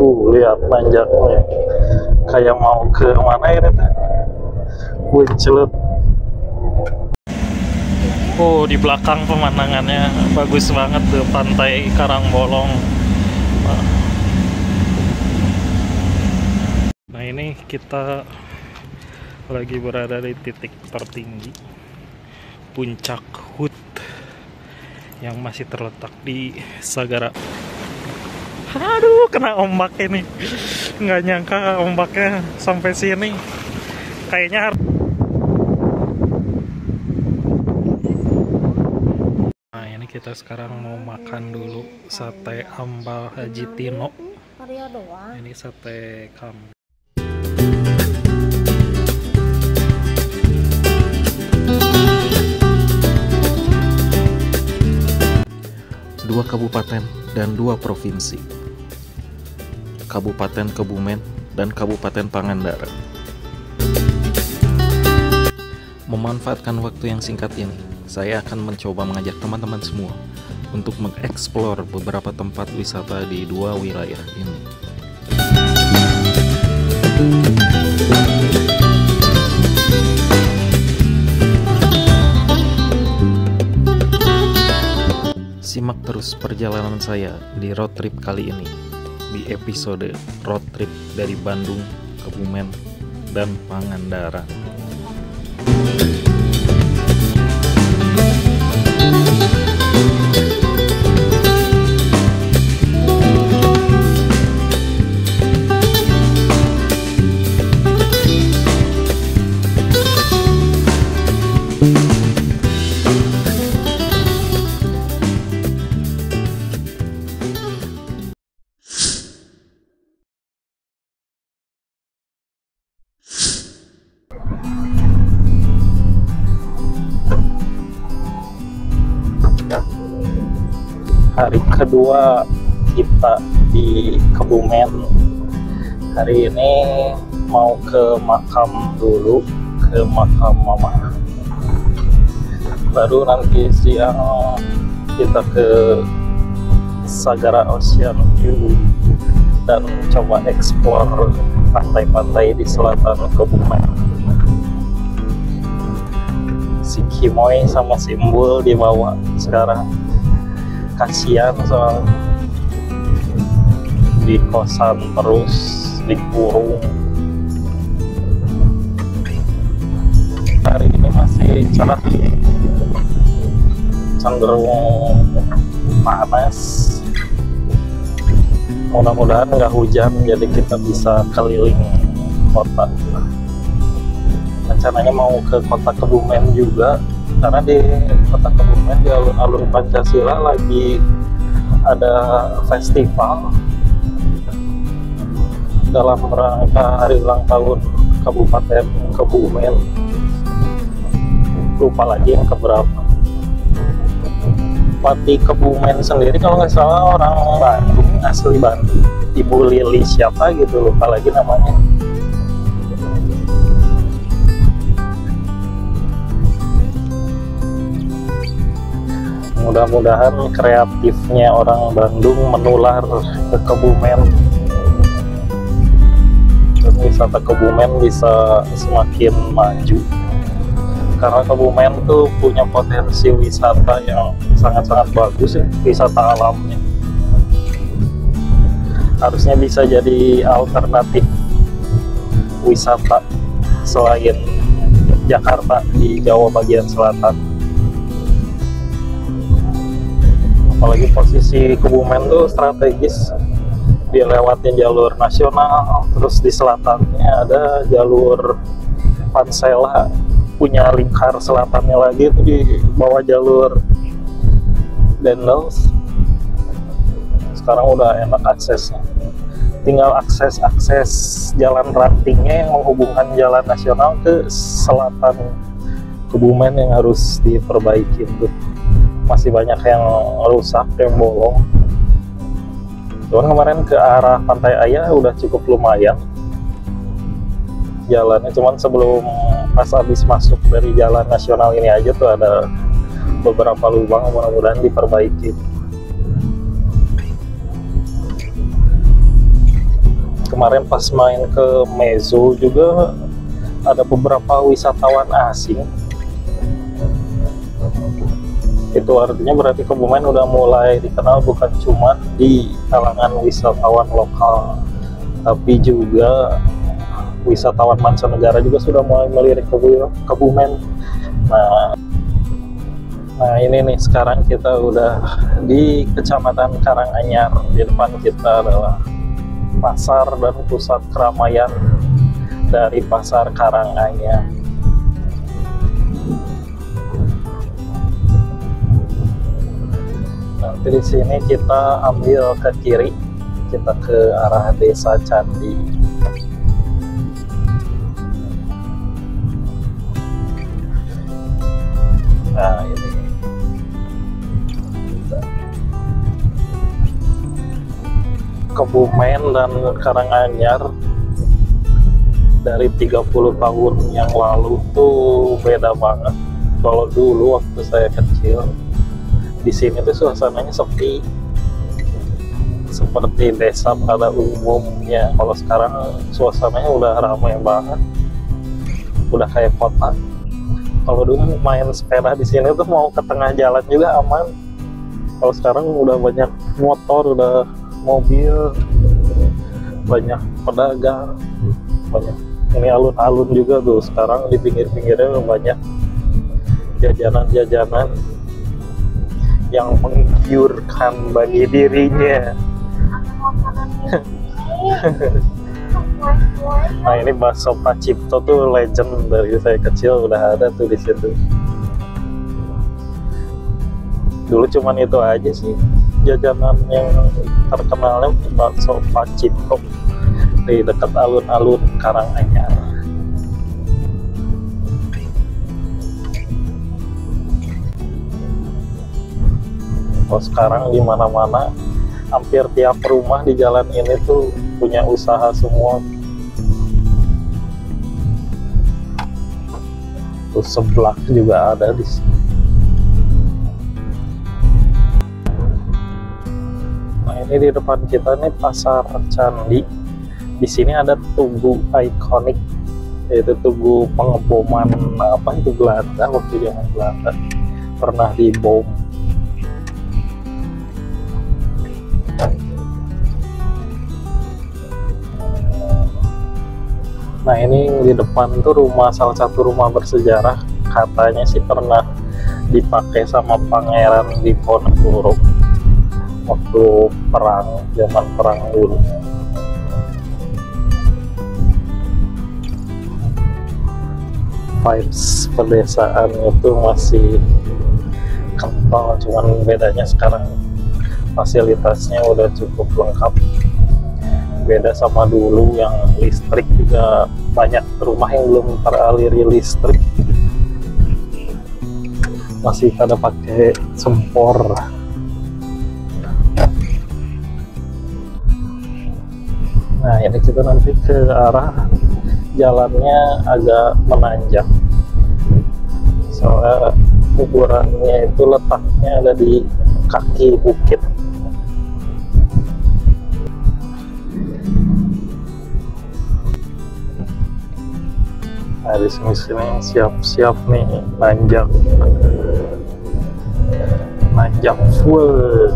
Lihat nanjaknya kayak mau ke mana ini teh, Puncelut. Oh, di belakang pemandangannya bagus banget tuh, pantai Karangbolong. Nah, ini kita lagi berada di titik tertinggi Puncak Hut yang masih terletak di Sagara. Aduh, kena ombak ini. Nggak nyangka ombaknya sampai sini. Kayaknya nah, ini kita sekarang mau makan dulu sate ambal Haji Tino. Ini sate kambing. Dua kabupaten dan 2 provinsi, Kabupaten Kebumen dan Kabupaten Pangandaran. Memanfaatkan waktu yang singkat ini, saya akan mencoba mengajak teman-teman semua untuk mengeksplor beberapa tempat wisata di 2 wilayah ini. Simak terus perjalanan saya di road trip kali ini di episode road trip dari Bandung, Kebumen, dan Pangandaran. Hari kedua kita di Kebumen. Hari ini mau ke makam dulu, ke makam mama. Baru nanti siang kita ke Sagara Ocean View dan coba eksplor pantai-pantai di selatan Kebumen. Si Kimoy sama si Embul dibawa sekarang. Kasihan soal di kosan terus dikurung. Hari ini masih cerah, cenderung panas. Mudah-mudahan nggak hujan, jadi kita bisa keliling kota. Rencananya mau ke kota Kebumen juga, karena di kota Kebumen di alun-alun Pancasila lagi ada festival dalam rangka hari ulang tahun Kabupaten Kebumen. Lupa lagi yang keberapa. Bupati Kebumen sendiri kalau nggak salah orang Bandung, asli Bandung, Ibu Lili siapa gitu, lupa lagi namanya. Mudah-mudahan kreatifnya orang Bandung menular ke Kebumen dan wisata Kebumen bisa semakin maju, karena Kebumen tuh punya potensi wisata yang sangat-sangat bagus ya, wisata alamnya. Harusnya bisa jadi alternatif wisata selain Jakarta di Jawa bagian selatan. Apalagi posisi Kebumen tuh strategis, dia lewatin jalur nasional, terus di selatannya ada jalur Pansela, punya lingkar selatannya lagi itu di bawah jalur Dendels. Sekarang udah enak aksesnya, tinggal akses jalan rantingnya yang menghubungkan jalan nasional ke selatan Kebumen yang harus diperbaiki tuh. Masih banyak yang rusak, yang bolong. Cuman kemarin ke arah Pantai Ayah udah cukup lumayan jalannya, cuman sebelum pas habis masuk dari jalan nasional ini aja tuh ada beberapa lubang, mudah-mudahan diperbaiki. kemarin pas main ke Mezo juga ada beberapa wisatawan asing. Itu artinya berarti Kebumen udah mulai dikenal bukan cuma di kalangan wisatawan lokal, tapi juga wisatawan mancanegara juga sudah mulai melirik Kebumen. Nah ini nih, sekarang kita udah di Kecamatan Karanganyar. Di depan kita adalah pasar dan pusat keramaian dari Pasar Karanganyar. Nanti di sini kita ambil ke kiri, kita ke arah Desa Candi. Nah ini Kebumen dan Karanganyar dari 30 tahun yang lalu tuh beda banget. Kalau dulu waktu saya kecil di sini tuh suasananya sepi, seperti desa pada umumnya. Kalau sekarang suasananya udah ramai banget, udah kayak kota. Kalau dulu main sepeda di sini tuh mau ke tengah jalan juga aman. Kalau sekarang udah banyak motor, udah mobil, banyak pedagang, banyak ini alun-alun juga tuh. Sekarang di pinggir-pinggirnya banyak jajanan-jajanan yang menggiurkan bagi dirinya. Nah ini bakso Pak Cipto tuh legend, dari saya kecil udah ada tuh di situ. Dulu cuman itu aja sih jajanan yang terkenalnya, bakso Pak Cipto di dekat alun-alun Karanganyar. Kalau sekarang di mana-mana, hampir tiap rumah di jalan ini tuh punya usaha semua. Tuh seblak juga ada di sini. Nah ini di depan kita nih Pasar Candi. Di sini ada tugu ikonik, yaitu tugu pengeboman apa itu Belanda, waktu zaman Belanda pernah dibom. Nah ini di depan tuh salah satu rumah bersejarah, katanya sih pernah dipakai sama Pangeran Diponegoro waktu perang, zaman perang dulu. Vibes pedesaan itu masih kental, cuman bedanya sekarang fasilitasnya udah cukup lengkap. Beda sama dulu yang listrik juga banyak rumah yang belum teraliri listrik, masih pada pakai sempor. Nah ini kita nanti ke arah jalannya agak menanjak, soalnya kuburannya itu letaknya ada di kaki bukit. Nah di sini siap-siap nih nanjak full.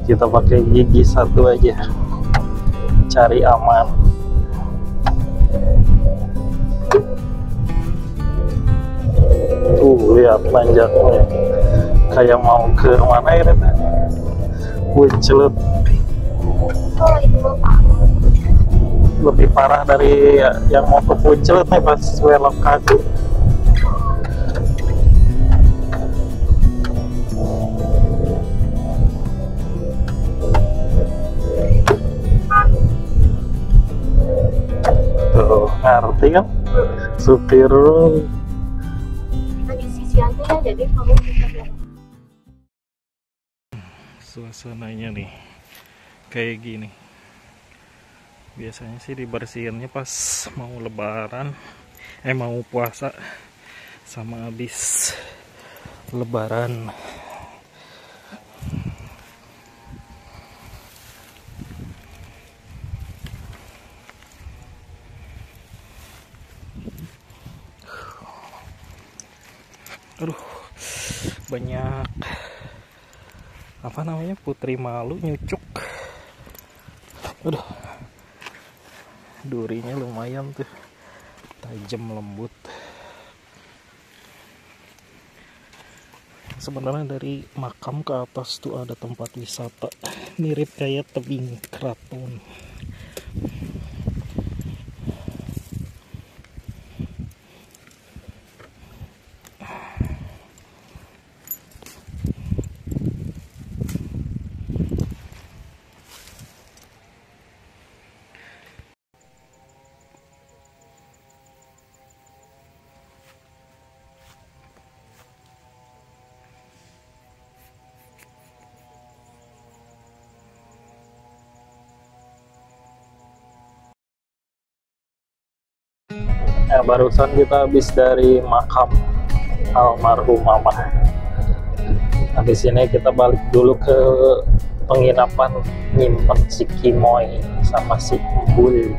Kita pakai gigi satu aja, cari aman. Tuh lihat nanjaknya, kayak mau ke mana ini? Puncelut. Lebih parah dari yang mau ke Puncelut nih pas belok kaki. Tuh, ngerti kan? Supir Di sisi aja ya, jadi kamu bisa lihat. Suasananya nih kayak gini. Biasanya sih dibersihinnya pas mau lebaran, mau puasa sama habis lebaran. Aduh, banyak apa namanya, putri malu nyucuk. Aduh, durinya lumayan tuh, tajam lembut. Sebenarnya dari makam ke atas tuh ada tempat wisata mirip kayak tebing keraton. Ya, barusan kita habis dari makam almarhum mama. Habis ini kita balik dulu ke penginapan nyimpen si Kimoy sama si Embul.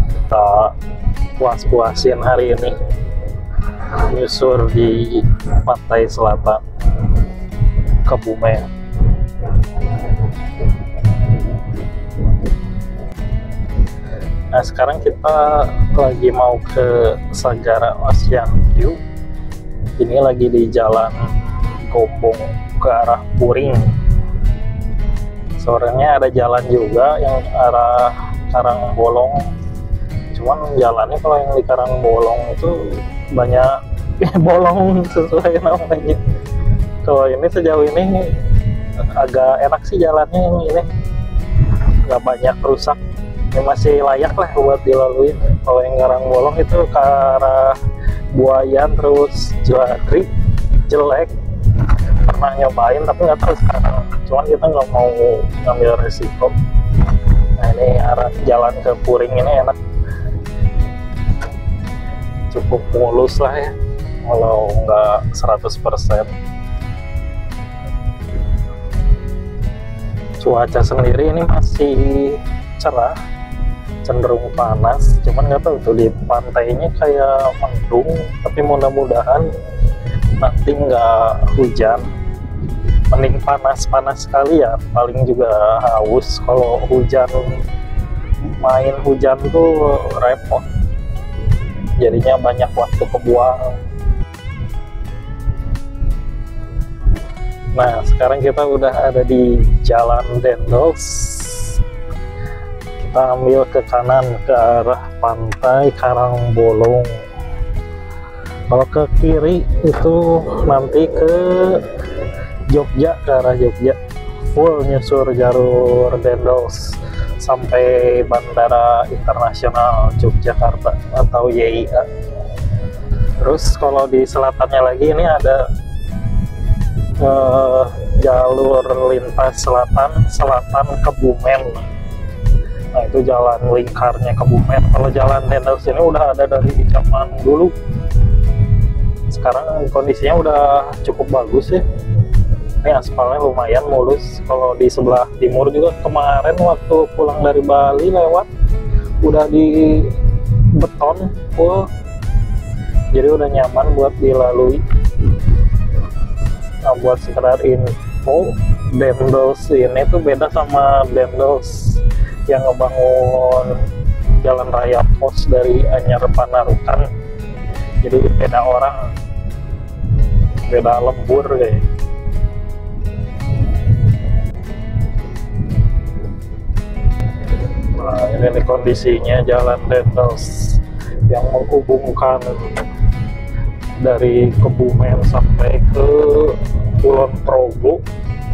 Kita puas-puasin hari ini nyusur di pantai selatan Kebumen. Nah, sekarang kita lagi mau ke Sagara Ocean View. Ini lagi di jalan Gombong ke arah Puring. Sorenya ada jalan juga yang arah Karangbolong. Cuman jalannya kalau yang di Karangbolong itu banyak bolong sesuai namanya. Kalau ini sejauh ini agak enak sih jalannya, yang ini nggak banyak rusak. Ini masih layak lah buat dilalui. Kalau yang Karangbolong itu ke arah Buayan terus Juadri jelek. Pernah nyobain tapi nggak tahu sekarang. Cuman kita nggak mau ngambil resiko. Nah, ini arah jalan ke Puring ini enak. Cukup mulus lah ya, walau nggak 100%. Cuaca sendiri ini masih cerah, cenderung panas, cuman nggak tahu tuh di pantainya kayak mendung, tapi mudah-mudahan nanti nggak hujan. Mending panas-panas sekali ya, paling juga haus. Kalau hujan, main hujan tuh repot, jadinya banyak waktu kebuang. Nah, sekarang kita udah ada di Jalan Dendels. Kita ambil ke kanan ke arah pantai Karangbolong. Kalau ke kiri itu nanti ke Jogja, ke arah Jogja. Full nyusur jalur Dendels sampai Bandara Internasional Yogyakarta atau YIA. Terus kalau di selatannya lagi ini ada jalur lintas selatan Kebumen. Nah, itu jalan lingkarnya Kebumen. Kalau jalan Dendels ini udah ada dari zaman dulu. Sekarang kondisinya udah cukup bagus ya. Ini aspalnya lumayan mulus. Kalau di sebelah timur juga kemarin waktu pulang dari Bali lewat udah di beton full. Jadi udah nyaman buat dilalui. Nah, buat sekedar info, Dendels ini tuh beda sama Dendels yang ngebangun jalan raya pos dari Anyar Panarukan. Jadi beda orang, beda lembur kayak. Nah, ini nih kondisinya jalan Dendels yang menghubungkan dari Kebumen sampai ke Kulon Progo,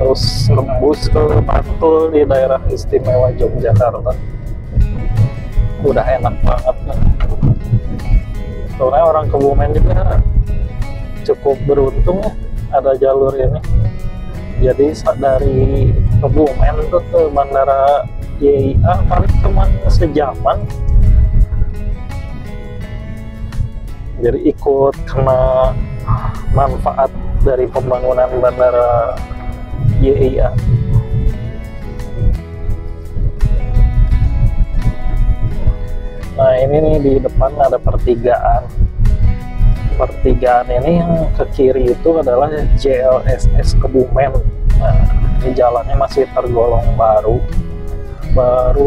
terus nembus ke Bantul di daerah istimewa Yogyakarta. Udah enak banget kan. Soalnya orang Kebumen juga cukup beruntung ya ada jalur ini. Jadi dari Kebumen tuh ke Bandara YIA paling cuma sejaman. Jadi ikut kena manfaat dari pembangunan Bandara YIA. Nah, ini nih di depan ada pertigaan. pertigaan ini yang ke kiri itu adalah JLSS Kebumen. Nah, ini jalannya masih tergolong baru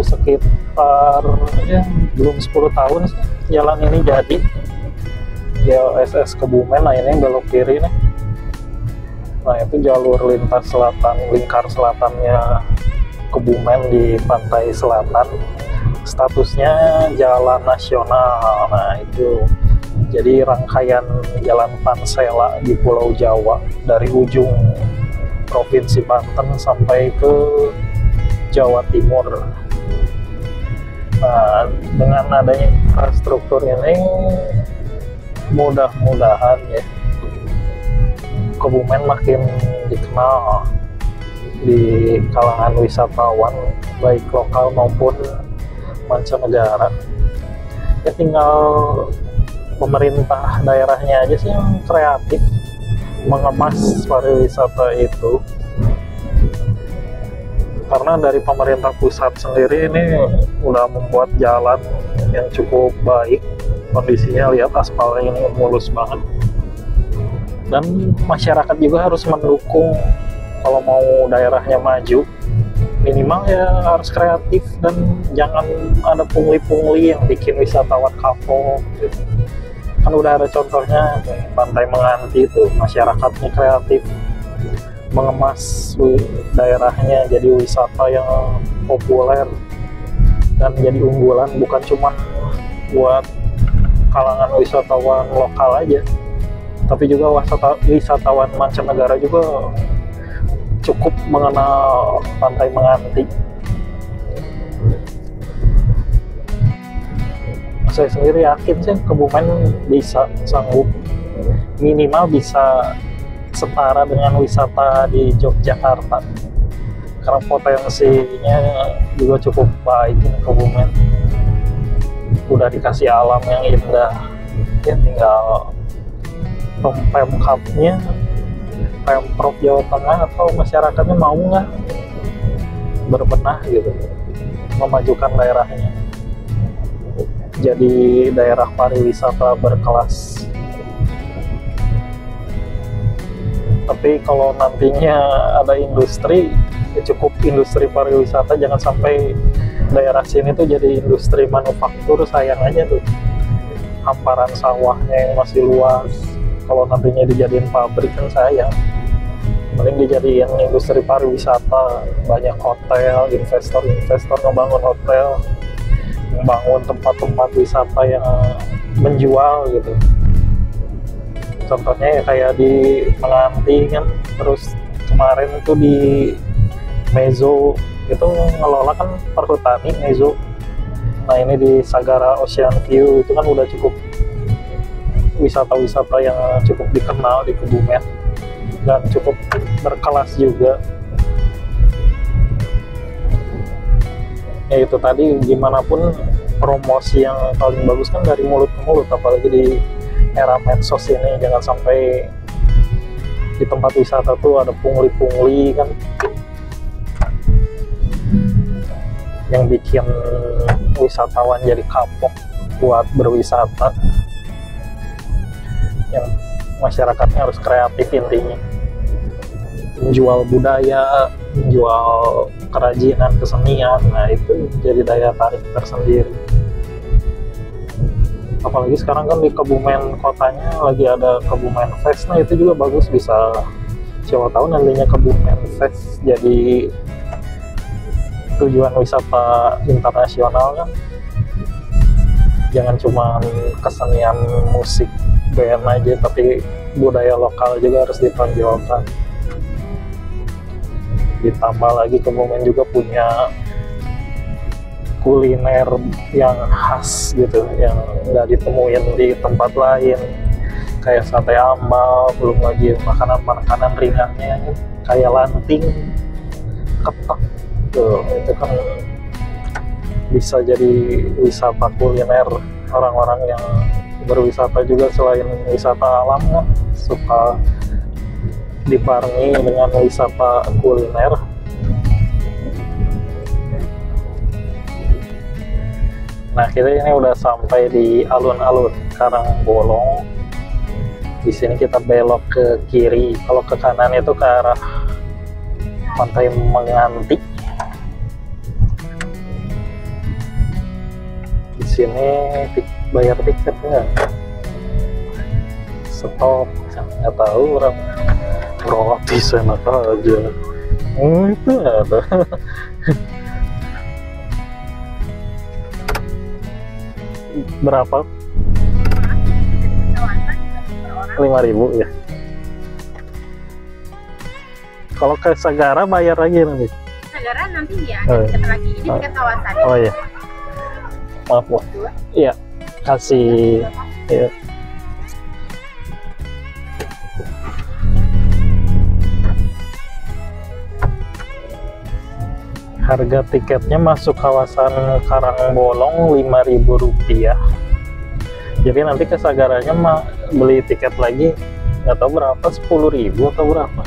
sekitar ya belum 10 tahun sih jalan ini jadi. JLSS Kebumen. Nah, ini belok kiri nih. Nah, itu jalur lintas selatan, lingkar selatannya Kebumen di pantai selatan. Statusnya jalan nasional. Nah, itu jadi rangkaian jalan pansela di Pulau Jawa dari ujung Provinsi Banten sampai ke Jawa Timur. Nah, dengan adanya infrastruktur ini mudah-mudahan ya Kebumen makin dikenal di kalangan wisatawan baik lokal maupun mancanegara. Ya tinggal pemerintah daerahnya aja sih yang kreatif mengemas pariwisata itu, karena dari pemerintah pusat sendiri ini udah membuat jalan yang cukup baik, kondisinya lihat aspalnya ini mulus banget, dan masyarakat juga harus mendukung kalau mau daerahnya maju. Minimal ya harus kreatif dan jangan ada pungli-pungli yang bikin wisatawan kapok gitu. Kan udah ada contohnya Pantai Menganti itu, masyarakatnya kreatif mengemas daerahnya jadi wisata yang populer dan jadi unggulan, bukan cuma buat kalangan wisatawan lokal aja, tapi juga wisatawan mancanegara juga cukup mengenal Pantai Menganti. Saya sendiri yakin sih Kebumen bisa sanggup minimal bisa setara dengan wisata di Yogyakarta, karena potensinya juga cukup baik ini Kebumen. Udah dikasih alam yang indah, ya tinggal Pemkabnya, Pemprov Jawa Tengah atau masyarakatnya mau nggak berbenah gitu, memajukan daerahnya jadi daerah pariwisata berkelas. Tapi kalau nantinya ada industri, ya cukup industri pariwisata, jangan sampai daerah sini tuh jadi industri manufaktur, sayang aja tuh hamparan sawahnya yang masih luas. Kalau nantinya dijadiin pabrik kan sayang. Mending dijadiin industri pariwisata, banyak hotel, investor ngebangun hotel, membangun tempat-tempat wisata yang menjual gitu. Contohnya ya kayak di Menganti kan, terus kemarin itu di Mezo itu ngelola kan perhutani Mezo. Nah, ini di Sagara Ocean View itu kan udah cukup wisata-wisata yang cukup dikenal di Kebumen dan cukup berkelas juga. Ya itu tadi, gimana pun promosi yang paling bagus kan dari mulut ke mulut, apalagi di era medsos ini. Jangan sampai di tempat wisata tuh ada pungli-pungli kan yang bikin wisatawan jadi kapok buat berwisata. Yang masyarakatnya harus kreatif intinya, menjual budaya, menjual kerajinan, kesenian. Nah, itu jadi daya tarik tersendiri. Apalagi sekarang kan di Kebumen kotanya lagi ada Kebumen Fest. Nah, itu juga bagus, bisa siapa tahu nantinya Kebumen Fest jadi tujuan wisata internasional kan. Jangan cuma kesenian musik band aja, tapi budaya lokal juga harus ditonjolkan. Ditambah lagi Kebumen juga punya kuliner yang khas gitu, yang nggak ditemuin di tempat lain, kayak sate ambal, belum lagi makanan-makanan ringannya kayak lanting, ketek tuh, itu kan bisa jadi wisata kuliner. Orang-orang yang berwisata juga selain wisata alam kan suka dibarengi dengan wisata kuliner. Nah, kita ini udah sampai di alun-alun Karangbolong. Di sini kita belok ke kiri, kalau ke kanan itu ke arah Pantai Menganti. Di sini bayar tiket nggak? Stop, nggak tahu orang gratis enak aja. Itu ada. Berapa? 5.000 ya. Kalau ke Sagara bayar lagi nanti. Sagara nanti ya ada tiket lagi. Ini tiket kawasan. Oh iya. Maaf Bu. Iya. Kasih. Iya. Harga tiketnya masuk kawasan Karangbolong Rp5.000. Jadi nanti ke Sagaranya beli tiket lagi nggak tahu berapa, 10.000 atau berapa.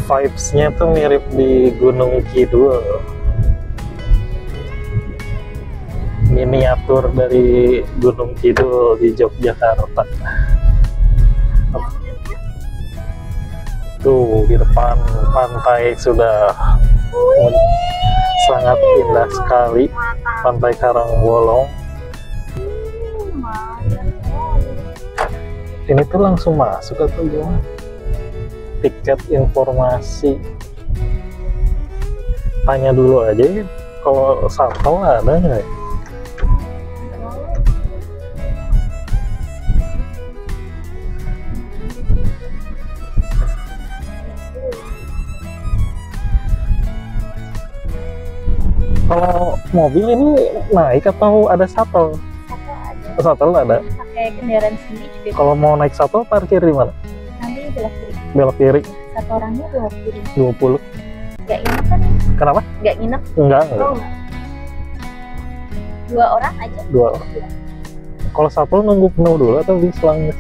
Vibes-nya tuh mirip di Gunung Kidul. Miniatur dari Gunung Kidul di Yogyakarta. Tuh di depan pantai sudah sangat indah sekali, Pantai Karangbolong. Ini tuh langsung masuk atau gimana? Tiket informasi, tanya dulu aja ya, kalau shuttle ada nggak ya? Kalau mobil ini naik atau ada shuttle? Shuttle ada. Pakai kendaraan sendiri juga. Kalau mau naik shuttle parkir di mana? Nanti belok kiri. Belok kiri. Satu orangnya 20. 20. Gak nginep kan? Kenapa? Gak nginep. Enggak. Oh, 2 orang aja. 2 orang. Kalau shuttle nunggu penuh dulu atau bisa langsung?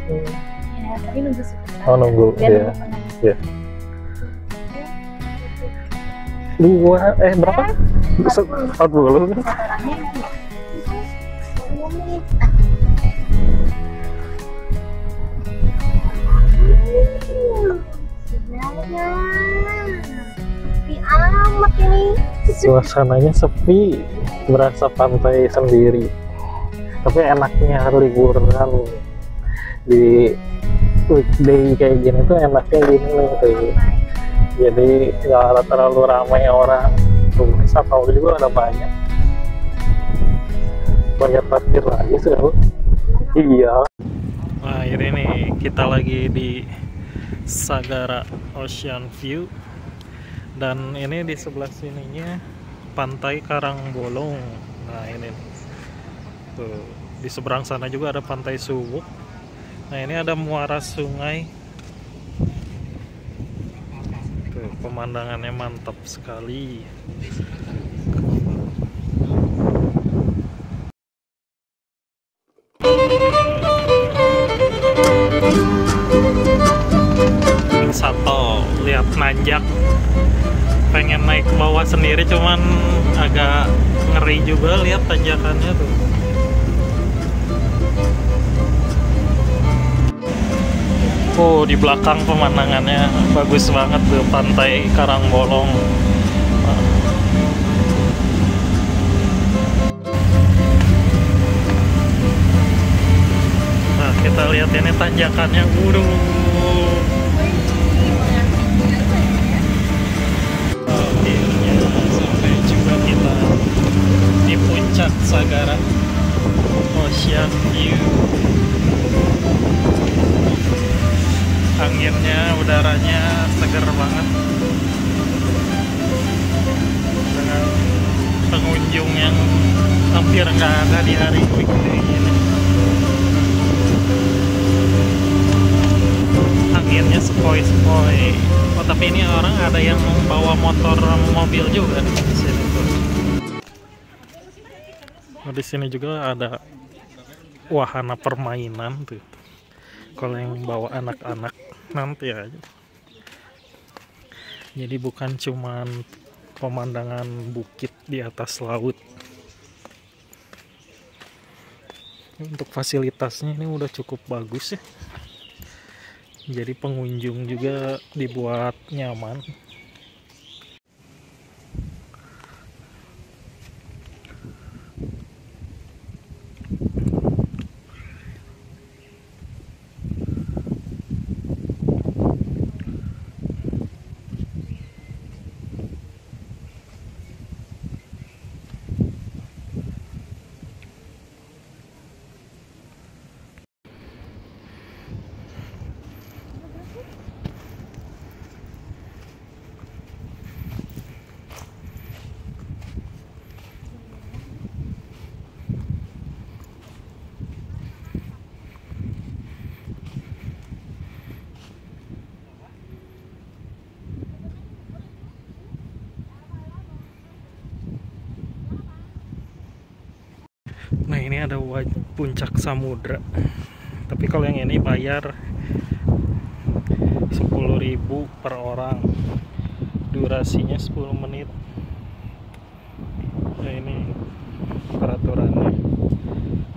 Ya, tapi nunggu sebentar. Oh, nunggu. Biar Iya. Berapa? 40. Satu orangnya sepi amat ini. Suasananya sepi, berasa pantai sendiri. Tapi enaknya liburan di weekday kayak gini tuh enaknya gini nih. Jadi nggak terlalu ramai orang. Tuh, Sapau juga ada banyak. Bayar parkir lagi sih. Iya. Nah ini nih kita lagi di Sagara Ocean View, dan ini di sebelah sininya Pantai Karangbolong. Nah ini nih. Tuh, di seberang sana juga ada Pantai Suwuk. Nah ini ada muara sungai. Tuh, pemandangannya mantap sekali. Satu lihat nanjak, pengen naik ke bawah sendiri cuman agak ngeri juga lihat tanjakannya tuh. Oh di belakang pemandangannya bagus banget tuh Pantai Karangbolong. Nah kita lihat ini tanjakannya, sampai juga kita di puncak Sagara Ocean View. Anginnya, udaranya seger banget dengan pengunjung yang hampir nggak ada di hari weekday ini. Anginnya sepoi-sepoi. Oh tapi ini orang ada yang bawa motor mobil juga di sini tuh. Nah, di sini juga ada wahana permainan tuh. Kalau yang bawa anak-anak nanti aja. Jadi bukan cuman pemandangan bukit di atas laut. Untuk fasilitasnya ini udah cukup bagus ya. Jadi pengunjung juga dibuat nyaman. Nah ini ada puncak samudra, tapi kalau yang ini bayar 10.000 per orang, durasinya 10 menit. Nah ini peraturannya,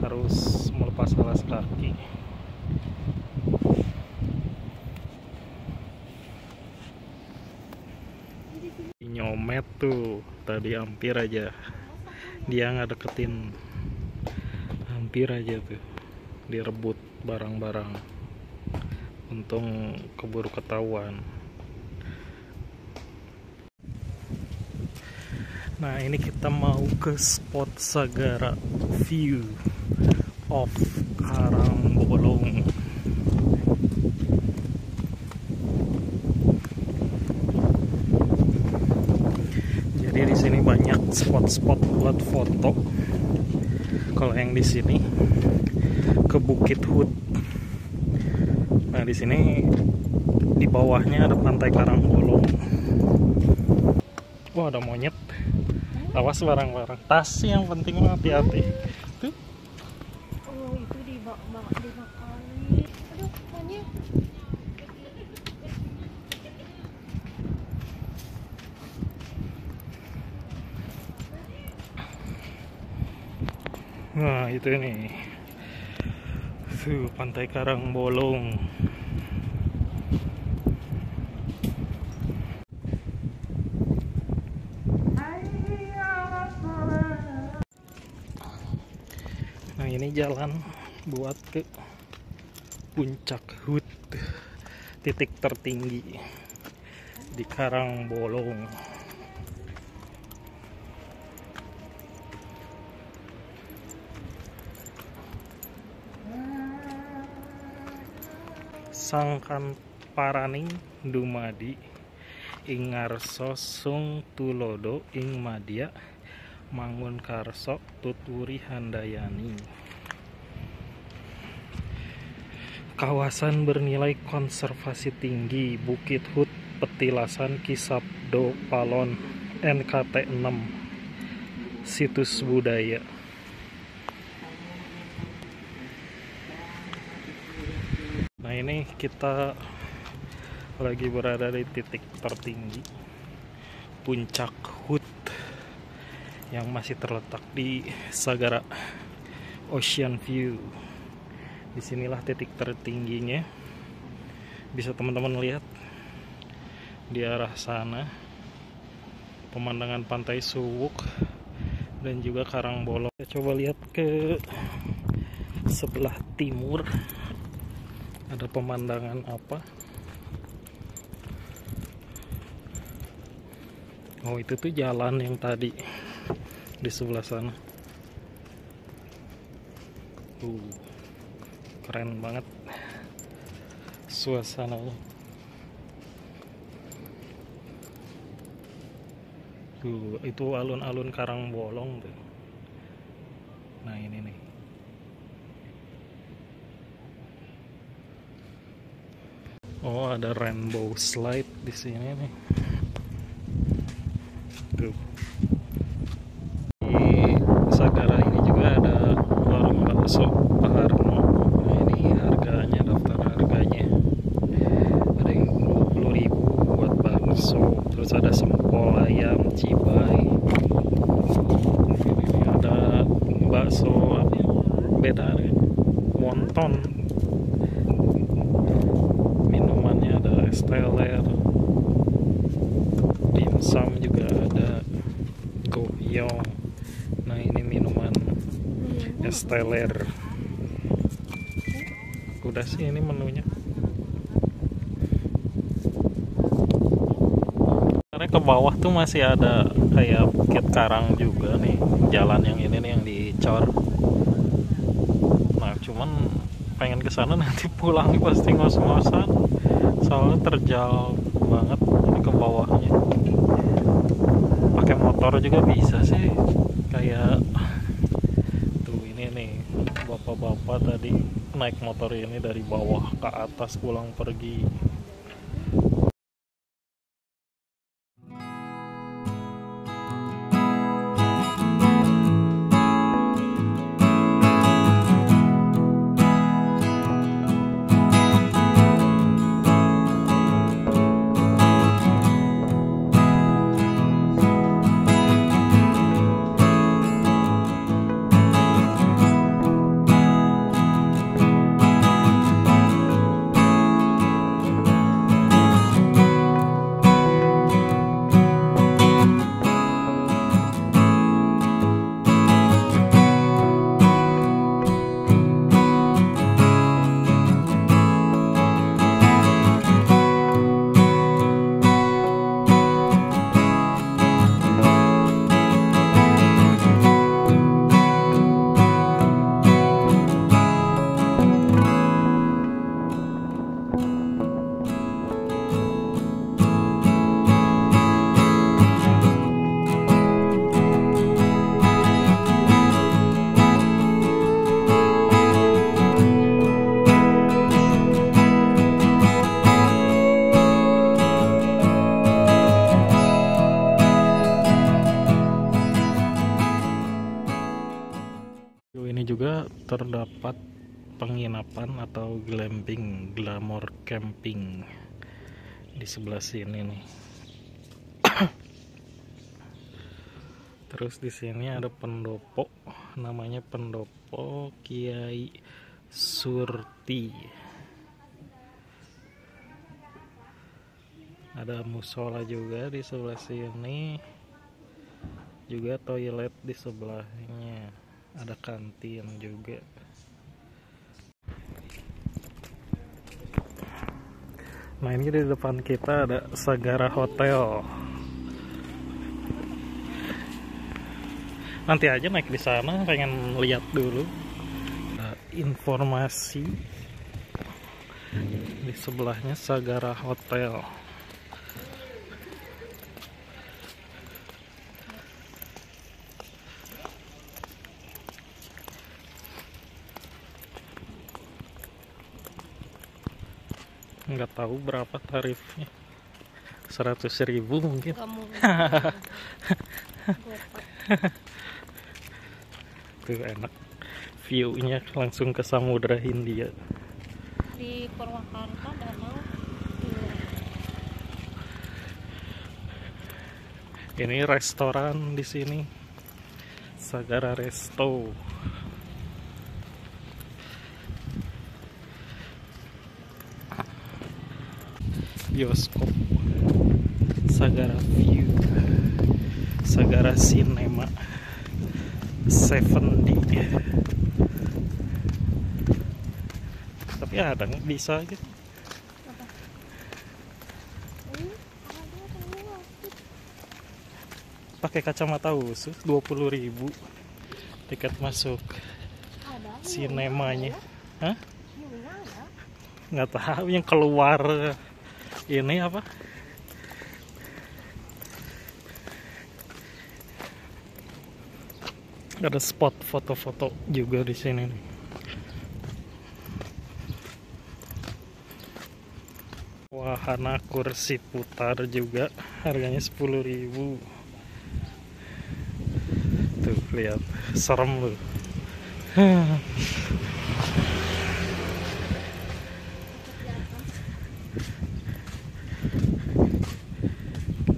harus melepas alas kaki. Nyomet tuh tadi hampir aja dia nggak deketin, hampir aja tuh direbut barang-barang, untung keburu ketahuan. Nah ini kita mau ke spot Sagara View of Karangbolong. Jadi di sini banyak spot-spot buat foto. Kalau yang di sini ke Bukit Hut. Nah di sini di bawahnya ada Pantai Karangbolong. Wah ada monyet. Awas barang-barang. Tas yang penting hati-hati. Tuh. Oh itu dimakan. Aduh monyet. Nah itu nih, Pantai Karangbolong. Nah ini jalan buat ke Puncak Hut, titik tertinggi di Karangbolong. Sangkan paraning dumadi ing ngarsa sung tulodo ing madya mangun karso tuturi handayani. Kawasan bernilai konservasi tinggi Bukit Hut Petilasan Kisabdo Palon NKT 6 situs budaya. Nah ini kita lagi berada di titik tertinggi Puncak Hut yang masih terletak di Sagara Ocean View. Disinilah titik tertingginya, bisa teman-teman lihat di arah sana pemandangan Pantai Suwuk dan juga Karangbolong. Kita coba lihat ke sebelah timur, ada pemandangan apa? Oh itu tuh jalan yang tadi di sebelah sana. Keren banget suasananya. Itu alun-alun Karangbolong tuh. Nah ini nih. Oh ada rainbow slide di sini nih. Tuh. Di Sagara ini juga ada warung bakso Pak Harno. Nah ini harganya, daftar harganya. Ada yang 20.000 buat bakso. Terus ada sempol ayam cibai. Ini ada bakso beda nih. Wonton. Minumannya ada es teler, dimsum juga ada, goyong. Nah ini minuman es teler. Udah sih ini menunya. Karena ke bawah tuh masih ada kayak bukit karang juga nih, jalan yang ini nih yang dicor. Nah cuman pengen kesana nanti pulang nih pasti ngos-ngosan, soalnya terjal banget ini ke bawahnya. Pakai motor juga bisa sih, kayak tuh ini nih bapak-bapak tadi naik motor ini dari bawah ke atas pulang pergi. Ini juga terdapat penginapan atau glamping, glamour camping di sebelah sini nih. Terus di sini ada pendopo, namanya pendopo Kiai Surti. Ada musola juga di sebelah sini, juga toilet di sebelahnya. Ada kantin juga. Nah ini di depan kita ada Sagara Hotel. Nanti aja naik di sana, pengen lihat dulu. Ada informasi di sebelahnya Sagara Hotel. Nggak tahu berapa tarifnya, 100.000 mungkin. Tuh enak, view-nya langsung ke Samudra Hindia. Di Purwakarta danau. Ini restoran di sini, Sagara Resto. Bioskop, Sagara View, Sagara Cinema, 7D. Tapi ada nggak bisa aja. Pakai kacamata khusus 20.000 tiket masuk sinemanya. Hah? Nggak tahu, yang keluar ini apa? Ada spot foto-foto juga di sini. Wahana kursi putar juga, harganya 10.000. Tuh lihat, serem loh.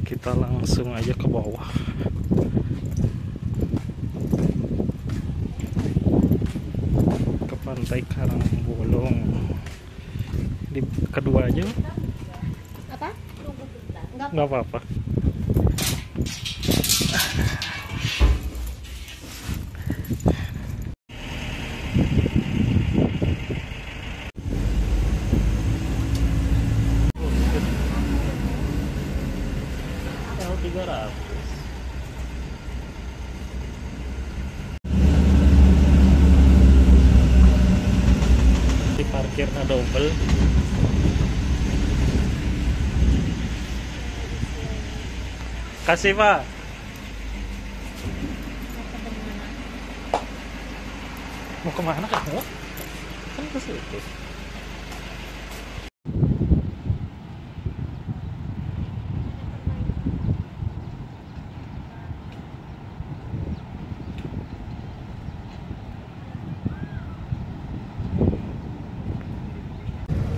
Kita langsung aja ke bawah. Pantai Karangbolong. Di kedua aja Apa? Enggak. nggak apa-apa. L300 di parkirnya double. Kasih Pak. Mau kemana kamu? Kan ke situ.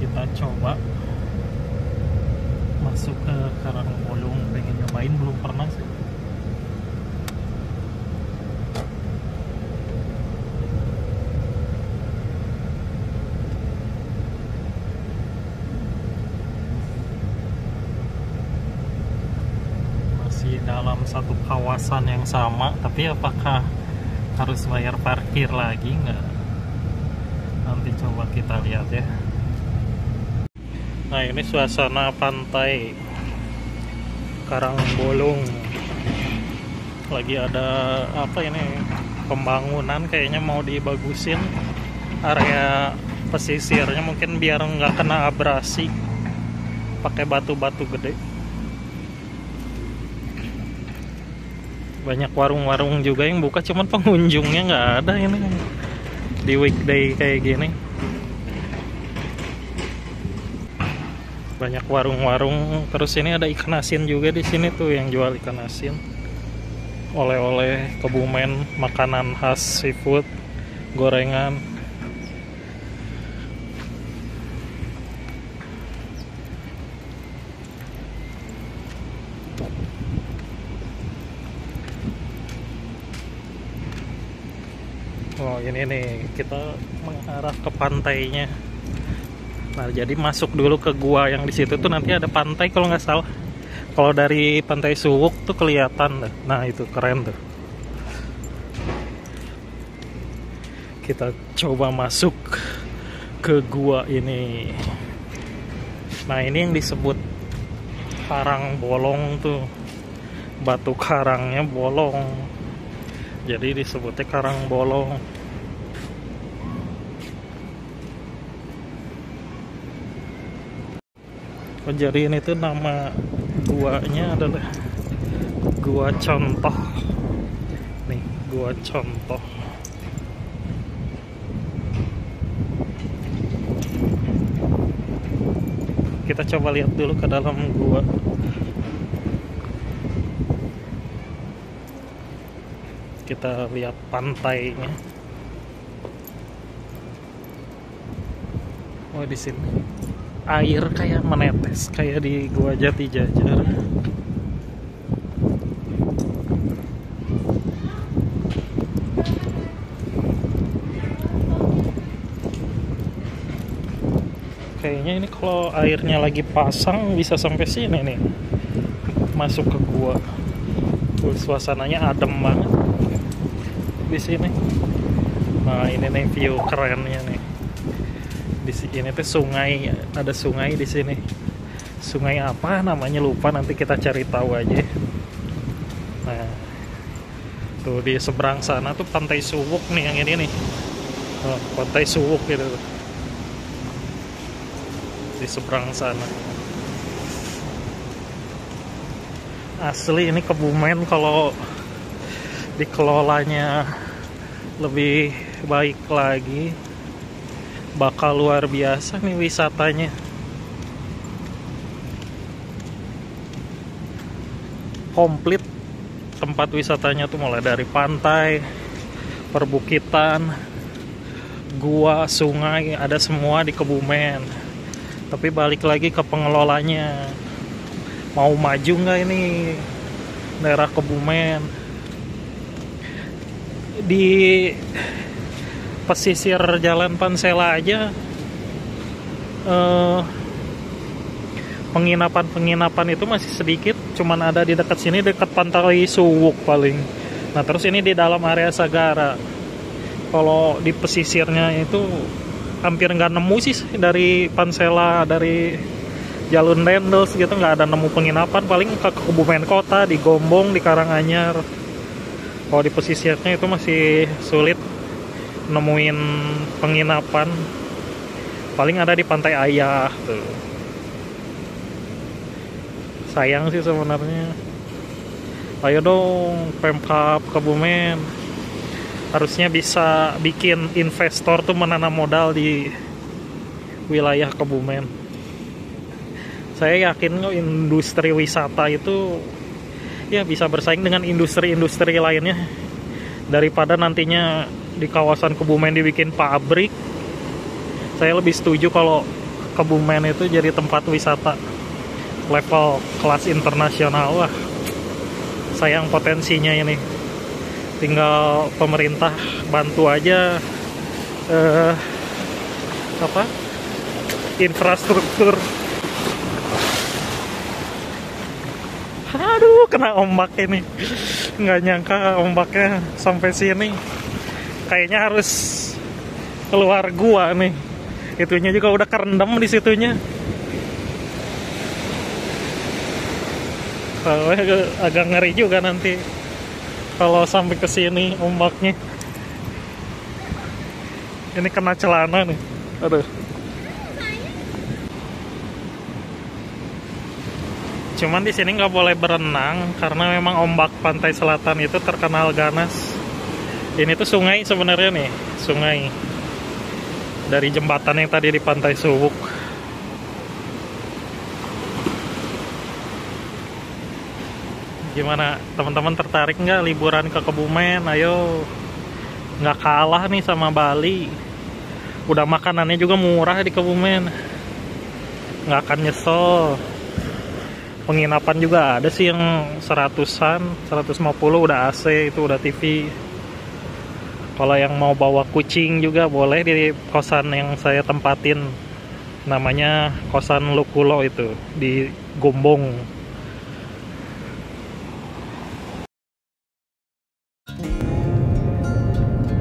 Kita coba masuk ke Karangbolong, pengen nyobain, belum pernah sih. Masih dalam satu kawasan yang sama, tapi apakah harus bayar parkir lagi nggak? Nanti coba kita lihat ya. Nah, ini suasana pantai Karangbolong. Lagi ada apa ini, pembangunan, kayaknya mau dibagusin area pesisirnya, mungkin biar nggak kena abrasi, pakai batu-batu gede. Banyak warung-warung juga yang buka, cuman pengunjungnya nggak ada ini di weekday kayak gini. Banyak warung-warung, terus ini ada ikan asin juga di sini tuh yang jual ikan asin. Oleh-oleh Kebumen, makanan khas seafood, gorengan. Oh, ini nih, kita mengarah ke pantainya. Nah, jadi masuk dulu ke gua yang di situ tuh, nanti ada pantai kalau nggak salah. Kalau dari Pantai Suwuk tuh kelihatan deh. Nah, itu keren tuh. Kita coba masuk ke gua ini. Nah, ini yang disebut karang bolong tuh. Batu karangnya bolong. Jadi disebutnya karang bolong. Oh, jadi ini tuh nama guanya adalah Gua Contoh. Nih, Gua Contoh. Kita coba lihat dulu ke dalam gua. Kita lihat pantainya. Oh, di sini air kayak menetes kayak di Gua Jati Jajar. Kayaknya ini kalau airnya lagi pasang bisa sampai sini nih, masuk ke gua. Suasananya adem banget di sini. Nah, ini nih view kerennya nih. Di sini tuh sungai, ada sungai di sini. Sungai apa namanya lupa, nanti kita cari tahu aja. Nah, tuh di seberang sana tuh Pantai Suwuk nih, yang ini nih. Oh, Pantai Suwuk gitu. Di seberang sana. Asli ini Kebumen kalau dikelolanya lebih baik lagi, bakal luar biasa nih wisatanya. Komplit tempat wisatanya tuh, mulai dari pantai, perbukitan, gua, sungai, ada semua di Kebumen. Tapi balik lagi ke pengelolanya, mau maju nggak ini daerah Kebumen. Di pesisir Jalan Pansela aja penginapan itu masih sedikit, cuman ada di dekat sini, dekat Pantai Suwuk paling. Nah terus ini di dalam area Sagara. Kalau di pesisirnya itu hampir nggak nemu sih, dari Pansela, dari Jalur Dendels gitu nggak ada nemu penginapan. Paling ke Kebumen Kota, di Gombong, di Karanganyar. Kalau di pesisirnya itu masih sulit nemuin penginapan. Paling ada di Pantai Ayah tuh. Sayang sih sebenarnya. Ayo dong Pemkab Kebumen, harusnya bisa bikin investor tuh menanam modal di wilayah Kebumen. Saya yakin kok industri wisata itu ya bisa bersaing dengan industri-industri lainnya. Daripada nantinya di kawasan Kebumen dibikin pabrik, saya lebih setuju kalau Kebumen itu jadi tempat wisata level kelas internasional. Wah, sayang potensinya ini. Tinggal pemerintah bantu aja infrastruktur. Aduh, kena ombak ini. Nggak nyangka ombaknya sampai sini. Kayaknya harus keluar gua nih. Itunya juga udah kerendam di situnya. Agak ngeri juga nanti kalau sampai ke sini ombaknya. Ini kena celana nih. Aduh. Cuman di sini nggak boleh berenang karena memang ombak pantai selatan itu terkenal ganas. Ini tuh sungai sebenarnya nih, sungai dari jembatan yang tadi di Pantai Suwuk. Gimana teman-teman, tertarik nggak liburan ke Kebumen? Ayo, nggak kalah nih sama Bali. Udah makanannya juga murah di Kebumen, nggak akan nyesel. Penginapan juga ada sih yang 100-an, 150 udah AC, itu udah TV. Kalau yang mau bawa kucing juga boleh di kosan yang saya tempatin. Namanya kosan Lukulo itu di Gombong.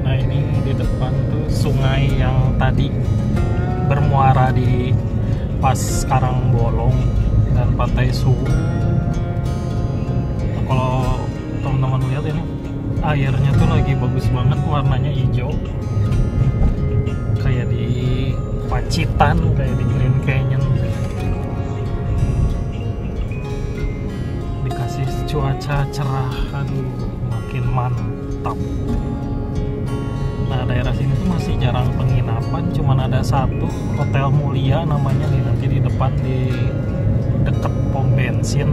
Nah ini di depan tuh sungai yang tadi bermuara di pas Karangbolong dan Pantai Suwuk. Nah, kalau teman-teman lihat ini airnya tuh lagi bagus banget, warnanya hijau kayak di Pacitan, kayak di Grand Canyon. Dikasih cuaca cerah, aduh makin mantap. Nah daerah sini tuh masih jarang penginapan, cuman ada satu Hotel Mulia namanya nih, nanti di depan di deket pom bensin.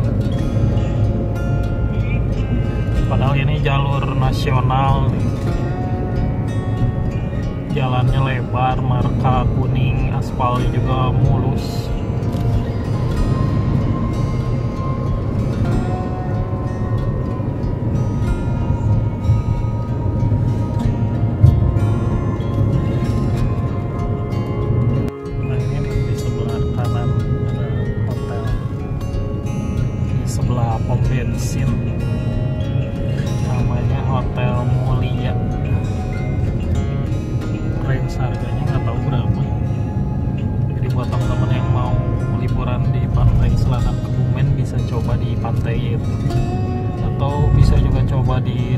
Padahal ini jalur nasional nih. Jalannya lebar, marka kuning, aspalnya juga mulus. Nah ini nih, di sebelah kanan ada hotel, di sebelah pom bensin. Namanya Hotel Mulia. Range harganya nggak tahu berapa. Jadi buat teman-teman yang mau liburan di pantai selatan Kebumen bisa coba di pantai itu, atau bisa juga coba di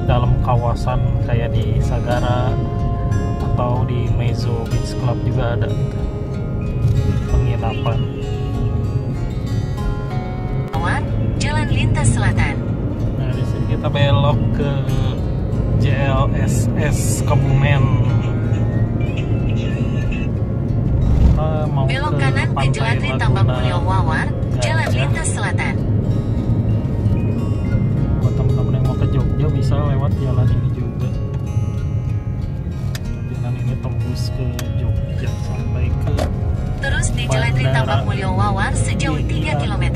dalam kawasan kayak di Sagara atau di Mezo Beach Club juga ada penginapan. Jalan Lintas Selatan. Kita belok ke JLSS Kebumen. Mau belok kanan ke Jelatri Tambak Mulyo Wawar, Jalan Lintas Selatan. Buat teman-teman yang mau ke Jogja bisa lewat jalan ini juga. Jalan ini tembus ke Jogja sampai ke terus di Jelatri Tambak Mulyo Wawar sejauh 3 km.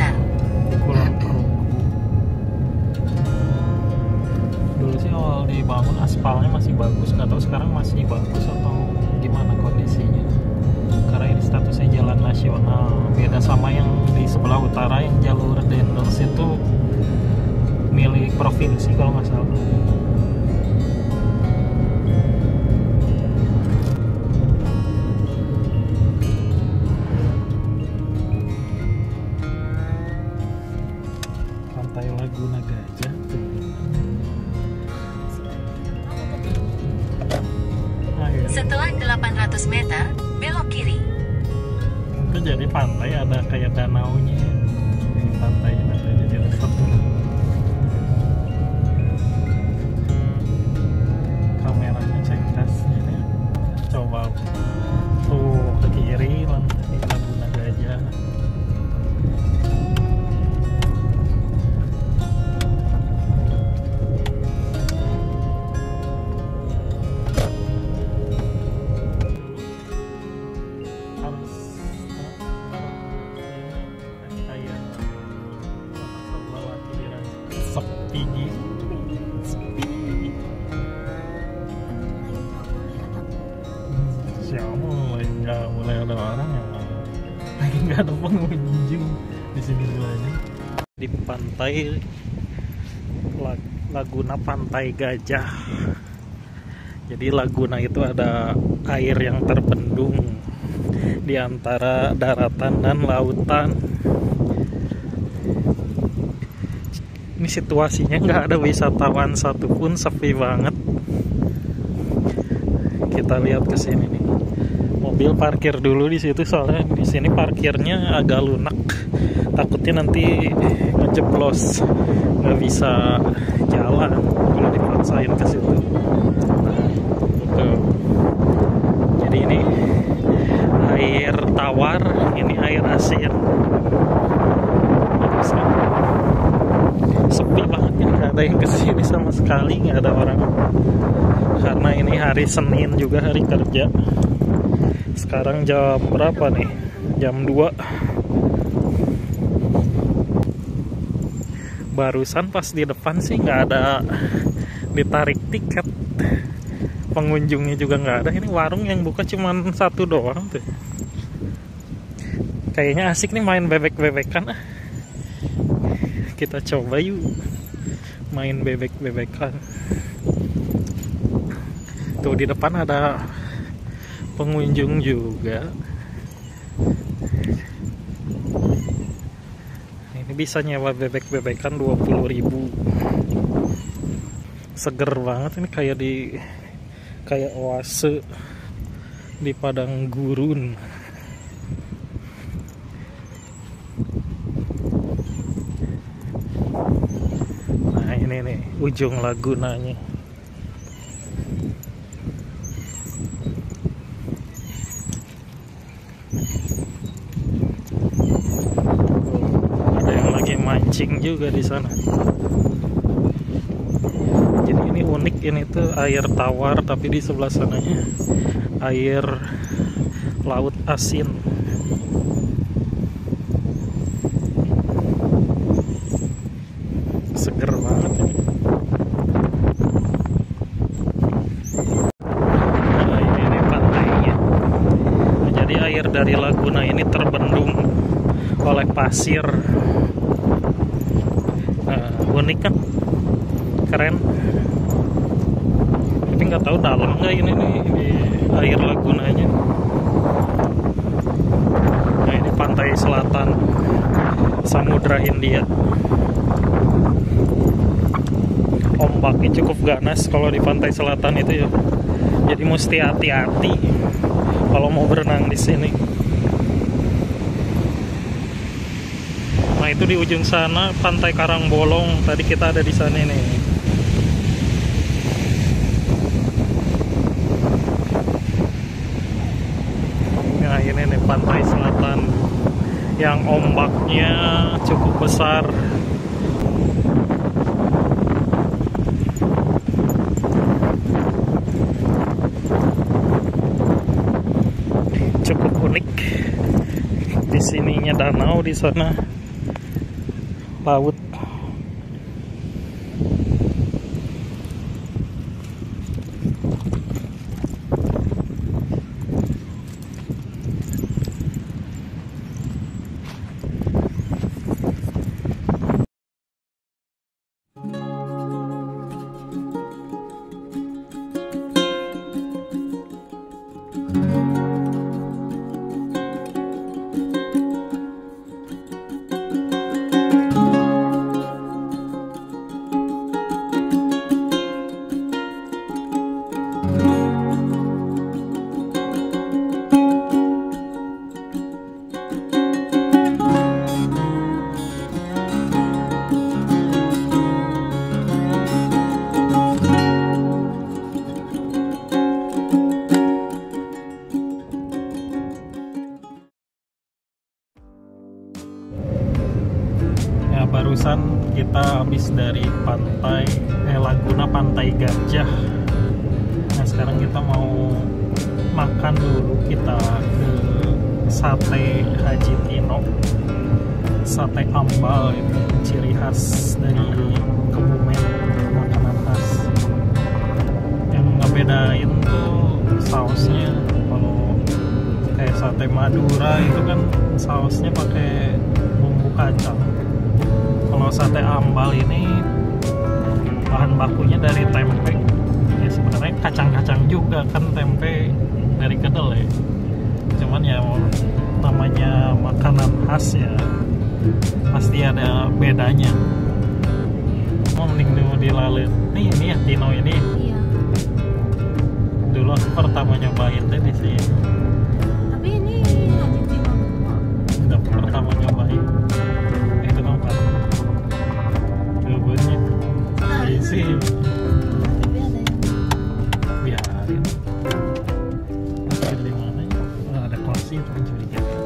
Dulu sih awal awal dibangun aspalnya masih bagus, nggak tahu sekarang masih bagus atau gimana kondisinya, karena ini statusnya jalan nasional, beda sama yang di sebelah utara yang jalur Dendels itu milik provinsi kalau nggak salah. Pantai Laguna Gajah tuh. Setelah 800 meter, belok kiri. Itu jadi pantai ada kayak danaunya. Di pantai ada jadi resort. Kameranya cengkasnya nih. Coba tuh ke kiri lantai Laguna Gajah. Mulai ada orang yang lagi nggak ada pengunjung di sini aja di pantai Laguna Pantai Gajah. Jadi Laguna itu ada air yang terbendung di antara daratan dan lautan. Ini situasinya nggak ada wisatawan satupun, sepi banget. Kita lihat ke sini nih. Mobil parkir dulu di situ soalnya di sini parkirnya agak lunak. Takutnya nanti ngejeblos, nggak bisa jalan kalau dipaksain ke situ. Nah, tuh. Jadi ini air tawar, ini air asin. Sepi banget ya, nggak ada yang kesini sama sekali, nggak ada orang. Karena ini hari Senin juga, hari kerja. Sekarang jam berapa nih? Jam 2. Barusan pas di depan sih nggak ada ditarik tiket. Pengunjungnya juga nggak ada. Ini warung yang buka cuma satu doang tuh. Kayaknya asik nih main bebek-bebekan. Kita coba yuk main bebek-bebekan. Tuh di depan ada pengunjung juga. Ini bisa nyewa bebek-bebekan 20.000. Seger banget ini, kayak oase di padang gurun. Nah ini nih ujung lagunanya. Mancing juga di sana. Jadi ini unik, ini tuh air tawar tapi di sebelah sananya air laut asin. Seger banget ini. Nah ini pantainya. Jadi air dari Laguna ini terbendung oleh pasir. Unik kan, keren. Tapi nggak tahu dalam nggak ini nih di air lagunanya. Nah ini pantai selatan Samudra Hindia. Ombaknya cukup ganas kalau di pantai selatan itu ya. Jadi mesti hati-hati kalau mau berenang di sini. Nah itu di ujung sana Pantai Karangbolong. Tadi kita ada di sana nih. Nah ini nih pantai selatan yang ombaknya cukup besar. Cukup unik. Di sininya danau, di sana laut. habis dari Laguna Pantai Gajah. Nah sekarang kita mau makan dulu, kita ke Sate Haji Tino, sate ambal, itu ciri khas dari Kebumen, makanan khas. Yang ngebedain tuh sausnya. Kalau kayak sate Madura itu kan sausnya pakai bumbu kacang. Kalau sate ambal ini bahan bakunya dari tempe. Ya sebenarnya kacang-kacang juga kan, tempe dari kedelai. Cuman ya namanya makanan khas ya pasti ada bedanya. Mending dulu dilalui. Ini ya Tino ini. Iya. Dulu aku pertama nyobain deh di sini. Tapi ini Haji Tino 2. Udah pertama nyobain. Itu tempat. Kebunnya isi. Tapi ada yang Biarin. Parkir di mana ya? Oh, ada kursi itu mencurigakan.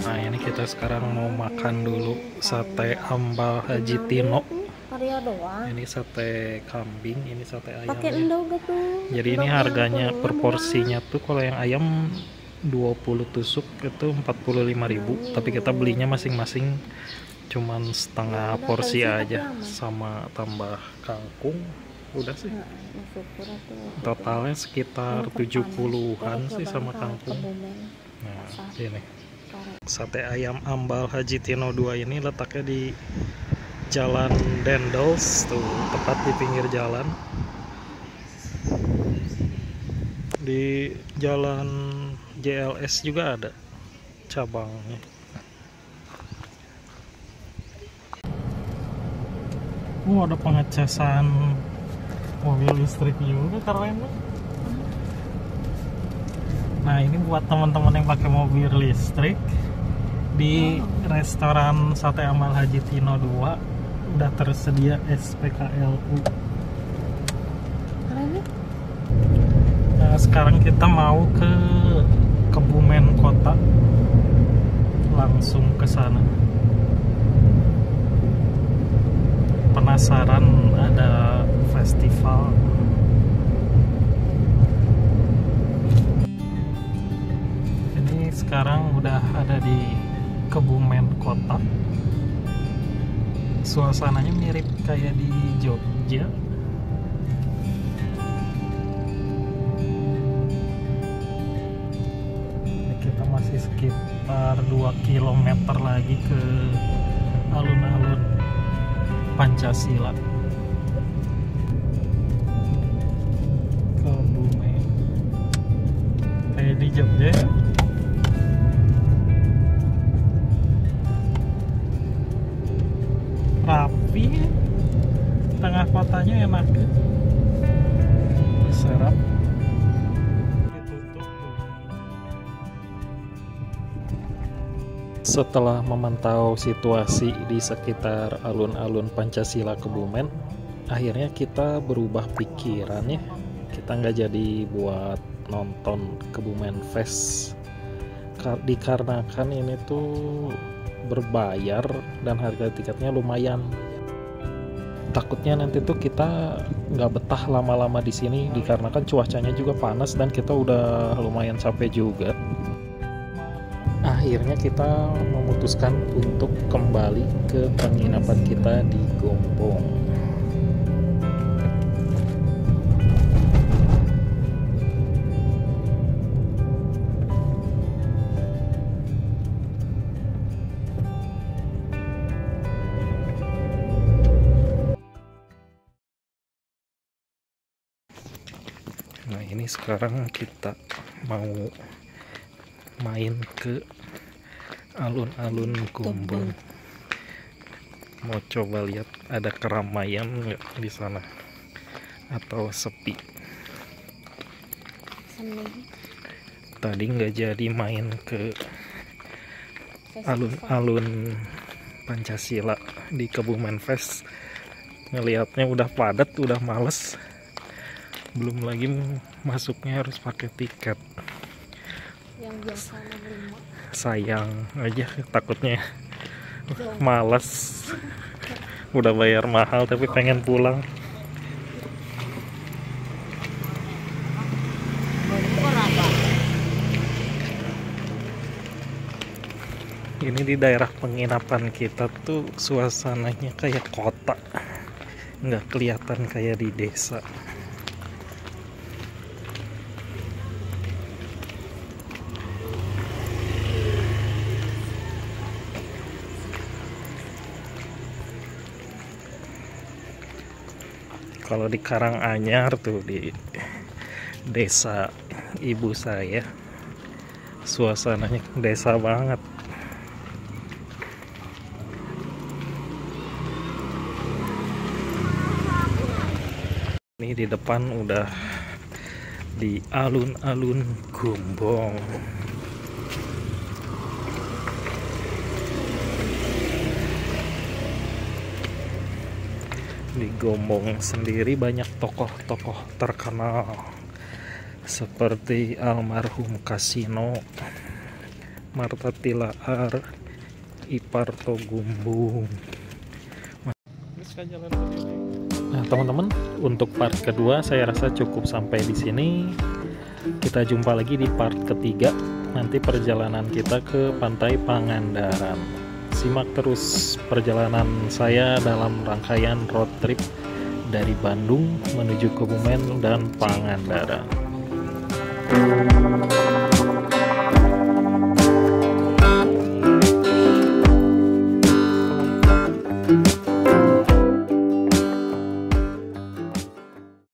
Nah ini kita sekarang mau makan dulu sate ambal Haji Tino. Karya doang. Ini sate kambing, ini sate ayam. Pakai endog gitu. Jadi ini harganya per porsinya tuh kalau yang ayam 20 tusuk itu 45.000, tapi kita belinya masing-masing cuman setengah porsi aja sama tambah kangkung. Udah sih. Totalnya sekitar 70-an sih sama kangkung. Nah, ini sate ayam ambal Haji Tino 2 ini letaknya di Jalan Dendels tuh, tepat di pinggir jalan. Di Jalan JLS juga ada cabangnya. Ada pengecasan mobil listrik juga, keren. Nah ini buat teman-teman yang pakai mobil listrik di restoran Sate Ambal Haji Tino 2 udah tersedia SPKLU. Nah, sekarang kita mau ke Kebumen kota, langsung ke sana. Penasaran ada festival. Ini sekarang udah ada di Kebumen kota. Suasananya mirip kayak di Jogja. Ini kita masih sekitar 2 km lagi ke alun-alun Pancasila. Kebumen kayak di Jogja ya. Rapi, tengah kotanya enak, serap. Setelah memantau situasi di sekitar alun-alun Pancasila Kebumen, akhirnya kita berubah pikiran ya. Kita nggak jadi buat nonton Kebumen Fest, dikarenakan ini tuh berbayar dan harga tiketnya lumayan. Takutnya nanti tuh kita nggak betah lama-lama di sini dikarenakan cuacanya juga panas dan kita udah lumayan capek juga. Akhirnya kita memutuskan untuk kembali ke penginapan kita di Gombong. Nah ini sekarang kita mau main ke alun-alun Gombong. Mau coba lihat ada keramaian nggak di sana atau sepi. Tadi nggak jadi main ke alun-alun Pancasila di Kebumen Fest. Ngelihatnya udah padat, udah males. Belum lagi masuknya harus pakai tiket. Yang biasa sayang aja, takutnya males, udah bayar mahal tapi pengen pulang. Ini di daerah penginapan kita tuh suasananya kayak kota, nggak kelihatan kayak di desa. Kalau di Karanganyar tuh, di desa ibu saya, suasananya desa banget. Ini di depan udah di alun-alun Gombong. Di Gombong sendiri banyak tokoh-tokoh terkenal seperti almarhum Kasino, Marta Tilaar, Iparto Gumbung. Nah, teman-teman, untuk part kedua saya rasa cukup sampai di sini. Kita jumpa lagi di part ketiga. Nanti perjalanan kita ke Pantai Pangandaran. Simak terus perjalanan saya dalam rangkaian road trip dari Bandung menuju Kebumen dan Pangandaran.